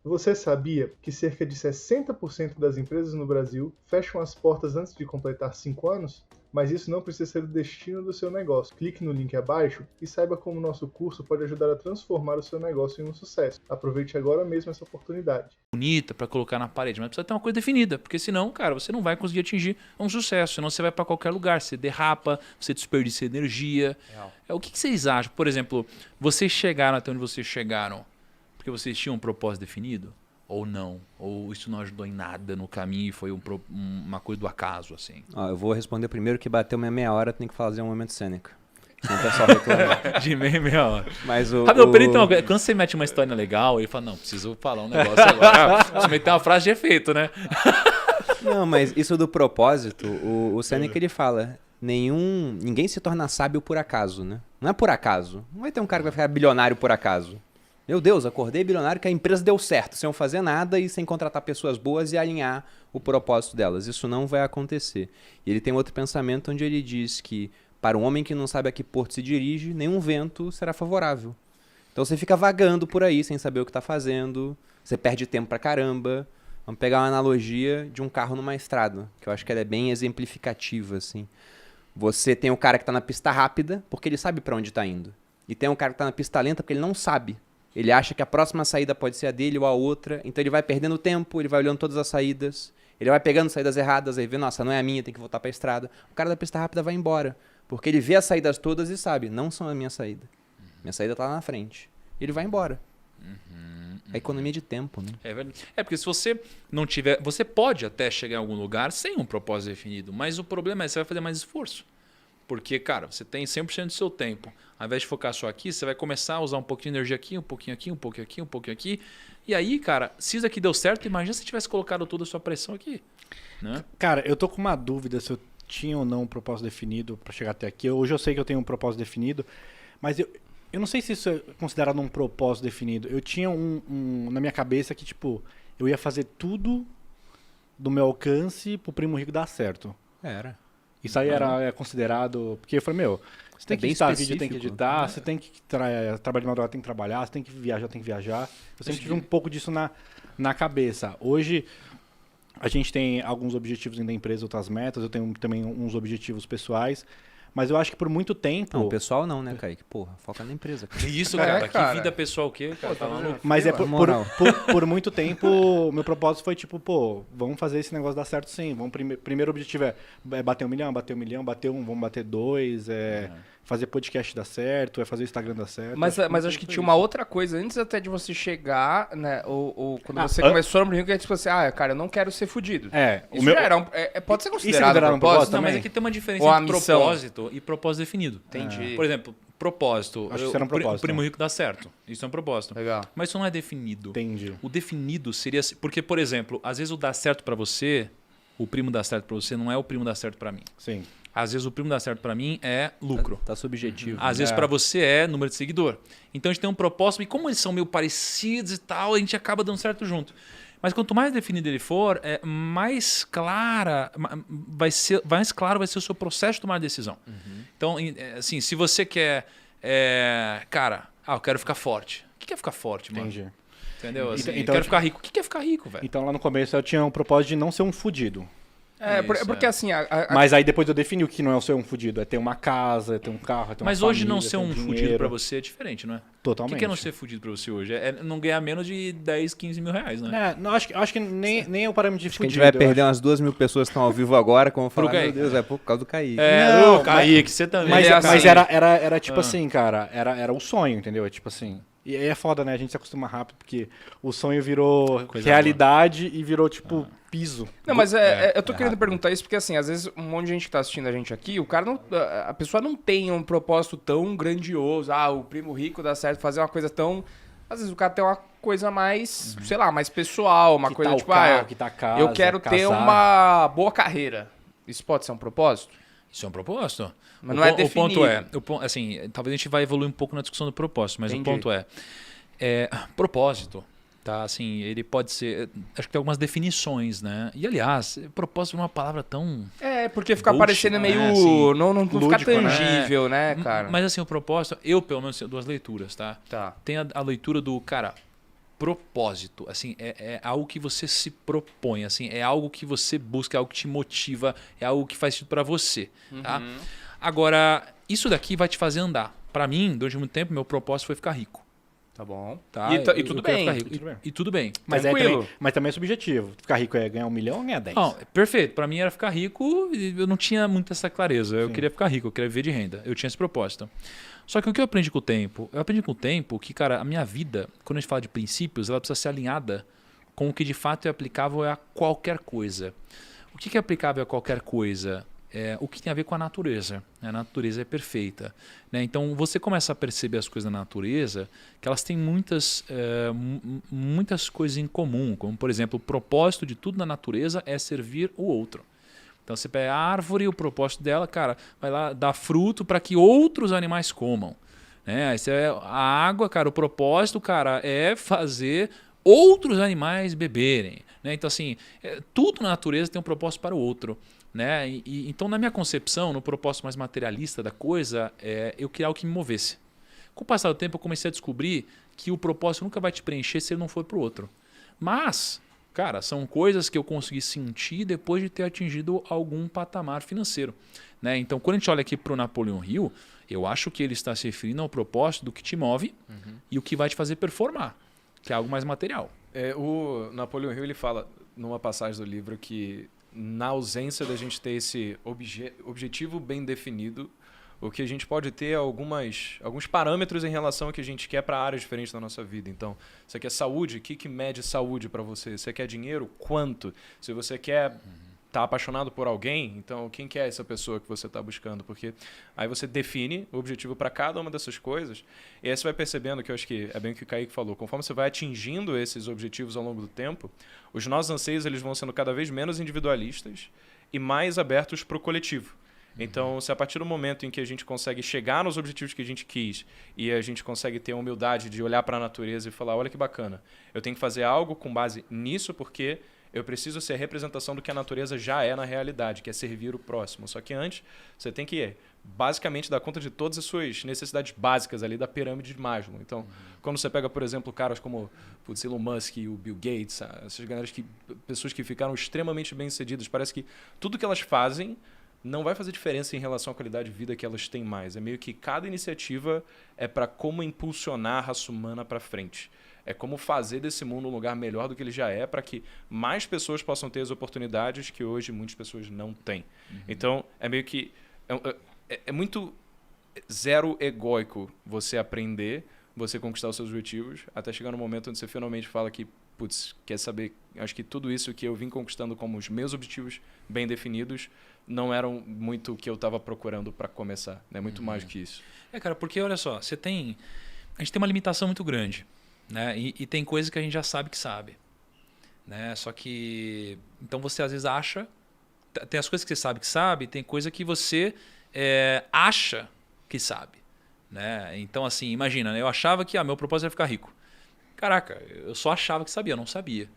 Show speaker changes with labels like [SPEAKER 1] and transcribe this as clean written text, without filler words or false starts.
[SPEAKER 1] Você sabia que cerca de 60% das empresas no Brasil fecham as portas antes de completar 5 anos? Mas isso não precisa ser o destino do seu negócio. Clique no link abaixo e saiba como o nosso curso pode ajudar a transformar o seu negócio em um sucesso. Aproveite agora mesmo essa oportunidade.
[SPEAKER 2] Bonita para colocar na parede, mas precisa ter uma coisa definida, porque senão, cara, você não vai conseguir atingir um sucesso, senão você vai para qualquer lugar, você derrapa, você desperdiça energia. O que vocês acham? Por exemplo, vocês chegaram até onde vocês chegaram porque vocês tinham um propósito definido? Ou não? Ou isso não ajudou em nada no caminho e foi uma coisa do acaso, assim?
[SPEAKER 3] Eu vou responder primeiro que bateu meia hora, tem que fazer um momento Sêneca. Senão o pessoal reclama.
[SPEAKER 2] De meia hora.
[SPEAKER 3] Mas
[SPEAKER 2] Então, quando você mete uma história legal, ele fala, não, preciso falar um negócio agora. Preciso meter uma frase de efeito, né?
[SPEAKER 3] Não, mas isso do propósito, o Sêneca ele fala, ninguém se torna sábio por acaso, né? Não é por acaso. Não vai ter um cara que vai ficar bilionário por acaso. Meu Deus, acordei bilionário que a empresa deu certo, sem eu fazer nada e sem contratar pessoas boas e alinhar o propósito delas. Isso não vai acontecer. E ele tem outro pensamento onde ele diz que para um homem que não sabe a que porto se dirige, nenhum vento será favorável. Então você fica vagando por aí sem saber o que está fazendo, você perde tempo pra caramba. Vamos pegar uma analogia de um carro numa estrada, que eu acho que ela é bem exemplificativa, assim. Você tem o cara que está na pista rápida porque ele sabe para onde está indo. E tem o cara que está na pista lenta porque ele não sabe. Ele acha que a próxima saída pode ser a dele ou a outra, então ele vai perdendo tempo, ele vai olhando todas as saídas, ele vai pegando saídas erradas, aí vê, nossa, não é a minha, tem que voltar para a estrada. O cara da pista rápida vai embora, porque ele vê as saídas todas e sabe, não são a minha saída. Minha saída tá lá na frente. Ele vai embora. É economia de tempo, né?
[SPEAKER 2] É verdade. Porque se você não tiver... Você pode até chegar em algum lugar sem um propósito definido, mas o problema é que você vai fazer mais esforço. Porque, cara, você tem 100% do seu tempo. Ao invés de focar só aqui, você vai começar a usar um pouquinho de energia aqui, um pouquinho aqui, um pouquinho aqui, um pouquinho aqui. E aí, cara, se isso aqui deu certo, imagina se tivesse colocado toda a sua pressão aqui. Né?
[SPEAKER 4] Cara, eu tô com uma dúvida se eu tinha ou não um propósito definido para chegar até aqui. Hoje eu sei que eu tenho um propósito definido, mas eu não sei se isso é considerado um propósito definido. Eu tinha na minha cabeça que, tipo, eu ia fazer tudo do meu alcance pro Primo Rico dar certo.
[SPEAKER 3] Era.
[SPEAKER 4] Isso aí era considerado... Porque eu falei, você tem que editar vídeo, tem que editar, você tem que trabalhar de madrugada, tem que trabalhar, você tem que viajar. Eu sempre tive um pouco disso na cabeça. Hoje, a gente tem alguns objetivos dentro da empresa, outras metas, eu tenho também uns objetivos pessoais, mas eu acho que por muito tempo...
[SPEAKER 3] Não, pessoal não, né, Kaique? Porra, foca na empresa.
[SPEAKER 2] Que isso, cara? Que vida pessoal o quê? Cara,
[SPEAKER 4] mas por muito tempo, o meu propósito foi tipo, vamos fazer esse negócio dar certo sim. Primeiro objetivo é bater 1 milhão, vamos bater 2, fazer podcast dar certo, fazer o Instagram dar certo.
[SPEAKER 5] Mas acho que tinha uma outra coisa, antes até de você chegar, né, ou quando você começou no Rio, que é tipo assim, cara, eu não quero ser fudido.
[SPEAKER 4] Isso já
[SPEAKER 5] pode ser considerado um propósito?
[SPEAKER 2] Não, mas aqui tem uma diferença entre propósito e propósito definido.
[SPEAKER 5] Entendi.
[SPEAKER 2] Por exemplo, propósito.
[SPEAKER 4] Acho que isso era um propósito.
[SPEAKER 2] O Primo Rico dá certo. Isso é um propósito.
[SPEAKER 5] Legal.
[SPEAKER 2] Mas isso não é definido.
[SPEAKER 4] Entendi.
[SPEAKER 2] O definido seria... Porque, por exemplo, às vezes o dar certo pra você, o primo dar certo pra você, não é o primo dar certo pra mim.
[SPEAKER 4] Sim.
[SPEAKER 2] Às vezes o primo dar certo pra mim é lucro.
[SPEAKER 3] Tá subjetivo.
[SPEAKER 2] Às vezes pra você é número de seguidor. Então a gente tem um propósito e como eles são meio parecidos e tal, a gente acaba dando certo junto. Mas quanto mais definido ele for, mais claro vai ser o seu processo de tomar decisão. Então, assim, se você quer... eu quero ficar forte. O que é ficar forte, mano?
[SPEAKER 4] Entendi.
[SPEAKER 2] Entendeu? Assim, então, quero ficar rico. O que é ficar rico, velho?
[SPEAKER 4] Então lá no começo eu tinha um propósito de não ser um fudido.
[SPEAKER 5] Porque assim...
[SPEAKER 4] Mas aí depois eu defini o que não é ser um fudido. É ter uma casa, é ter um carro, é ter uma
[SPEAKER 2] Mas
[SPEAKER 4] família,
[SPEAKER 2] hoje não ser um
[SPEAKER 4] dinheiro.
[SPEAKER 2] fudido pra você é diferente, não é?
[SPEAKER 4] Totalmente.
[SPEAKER 2] O que é não ser fudido pra você hoje? É não ganhar menos de 10, 15 mil reais, né?
[SPEAKER 4] Não, acho que nem é o parâmetro de
[SPEAKER 3] Acho que a
[SPEAKER 4] fudido.
[SPEAKER 3] gente vai perder umas 2.000 pessoas que estão ao vivo agora, como falar,
[SPEAKER 2] Kaique.
[SPEAKER 3] meu Deus, é por causa do Kaique.
[SPEAKER 4] Não,
[SPEAKER 2] Kaique, você também.
[SPEAKER 4] Mas era tipo assim, cara, era o sonho, entendeu? É tipo assim... E aí é foda, né? A gente se acostuma rápido, porque o sonho virou realidade e virou, tipo, piso.
[SPEAKER 5] Não, mas eu tô querendo perguntar isso porque, assim, às vezes um monte de gente que tá assistindo a gente aqui, a pessoa não tem um propósito tão grandioso. O Primo Rico dá certo, fazer uma coisa tão... Às vezes o cara tem uma coisa mais, sei lá, mais pessoal, uma coisa tipo,
[SPEAKER 4] que tá casa,
[SPEAKER 5] eu quero ter uma boa carreira. Isso pode ser um propósito?
[SPEAKER 2] Isso é um propósito.
[SPEAKER 5] Mas não é definido.
[SPEAKER 2] O ponto é, assim, talvez a gente vai evoluir um pouco na discussão do propósito, mas
[SPEAKER 5] Entendi.
[SPEAKER 2] o ponto propósito, tá? Assim, ele pode ser, acho que tem algumas definições, né? E aliás, propósito é uma palavra tão...
[SPEAKER 5] Porque fica
[SPEAKER 2] bullshit,
[SPEAKER 5] parecendo meio...
[SPEAKER 2] né? Assim,
[SPEAKER 5] não fica
[SPEAKER 4] lúdico, né?
[SPEAKER 5] tangível, né, cara?
[SPEAKER 2] Mas assim, o propósito, eu pelo menos tenho duas leituras, tá?
[SPEAKER 5] Tá.
[SPEAKER 2] Tem a leitura do, cara, propósito, assim, é algo que você se propõe, assim, é algo que você busca, é algo que te motiva, é algo que faz sentido para você, tá? Agora, isso daqui vai te fazer andar. Para mim, durante muito tempo, meu propósito foi ficar rico.
[SPEAKER 5] Tá bom.
[SPEAKER 2] Tá?
[SPEAKER 5] E tudo bem.
[SPEAKER 2] E tudo bem.
[SPEAKER 4] Mas também é subjetivo. Ficar rico é ganhar 1 milhão ou ganhar 10?
[SPEAKER 2] Não, perfeito. Para mim era ficar rico e eu não tinha muito essa clareza. Eu queria ficar rico, eu queria viver de renda. Eu tinha esse propósito. Só que o que eu aprendi com o tempo? Eu aprendi com o tempo que, cara, a minha vida, quando a gente fala de princípios, ela precisa ser alinhada com o que de fato é aplicável a qualquer coisa. O que é aplicável a qualquer coisa? É o que tem a ver com a natureza. A natureza é perfeita, né? Então você começa a perceber as coisas da natureza que elas têm muitas coisas em comum, como por exemplo, o propósito de tudo na natureza é servir o outro. Então você pega a árvore, o propósito dela, cara, vai lá dar fruto para que outros animais comam, né? A água, cara, o propósito, cara, é fazer outros animais beberem, né? Então assim, tudo na natureza tem um propósito para o outro. Né? Então, na minha concepção, no propósito mais materialista da coisa, eu queria algo que me movesse. Com o passar do tempo, eu comecei a descobrir que o propósito nunca vai te preencher se ele não for para o outro. Mas, cara, são coisas que eu consegui sentir depois de ter atingido algum patamar financeiro. Né? Então, quando a gente olha aqui para o Napoleon Hill, eu acho que ele está se referindo ao propósito do que te move e o que vai te fazer performar, que é algo mais material.
[SPEAKER 6] O Napoleon Hill ele fala, numa passagem do livro, que na ausência da gente ter esse objetivo bem definido, o que a gente pode ter é alguns parâmetros em relação ao que a gente quer para áreas diferentes da nossa vida. Então, você quer saúde? O que mede saúde para você? Você quer dinheiro? Quanto? Se você quer estar apaixonado por alguém, então quem que é essa pessoa que você está buscando? Porque aí você define o objetivo para cada uma dessas coisas e aí você vai percebendo, que eu acho que é bem o que o Kaique falou, conforme você vai atingindo esses objetivos ao longo do tempo, os nossos anseios eles vão sendo cada vez menos individualistas e mais abertos para o coletivo. Então, se a partir do momento em que a gente consegue chegar nos objetivos que a gente quis e a gente consegue ter a humildade de olhar para a natureza e falar, olha que bacana, eu tenho que fazer algo com base nisso porque eu preciso ser a representação do que a natureza já é na realidade, que é servir o próximo. Só que antes, você tem que basicamente dar conta de todas as suas necessidades básicas ali da pirâmide de Maslow. Então, quando você pega, por exemplo, caras como Elon Musk e o Bill Gates, essas pessoas que ficaram extremamente bem-sucedidas, parece que tudo que elas fazem não vai fazer diferença em relação à qualidade de vida que elas têm mais. É meio que cada iniciativa é para como impulsionar a raça humana para frente. É como fazer desse mundo um lugar melhor do que ele já é para que mais pessoas possam ter as oportunidades que hoje muitas pessoas não têm. Então, é meio que... É muito zero egóico você aprender, você conquistar os seus objetivos, até chegar no momento onde você finalmente fala que, putz, quer saber, acho que tudo isso que eu vim conquistando como os meus objetivos bem definidos não eram muito o que eu estava procurando para começar. É muito mais do que isso.
[SPEAKER 2] Cara, porque olha só, a gente tem uma limitação muito grande. Né? E tem coisas que a gente já sabe que sabe. Né? Só que... Então você às vezes acha... Tem as coisas que você sabe que sabe, tem coisa que você acha que sabe. Né? Então assim, imagina, eu achava que meu propósito era ficar rico. Caraca, eu só achava que sabia, eu não sabia.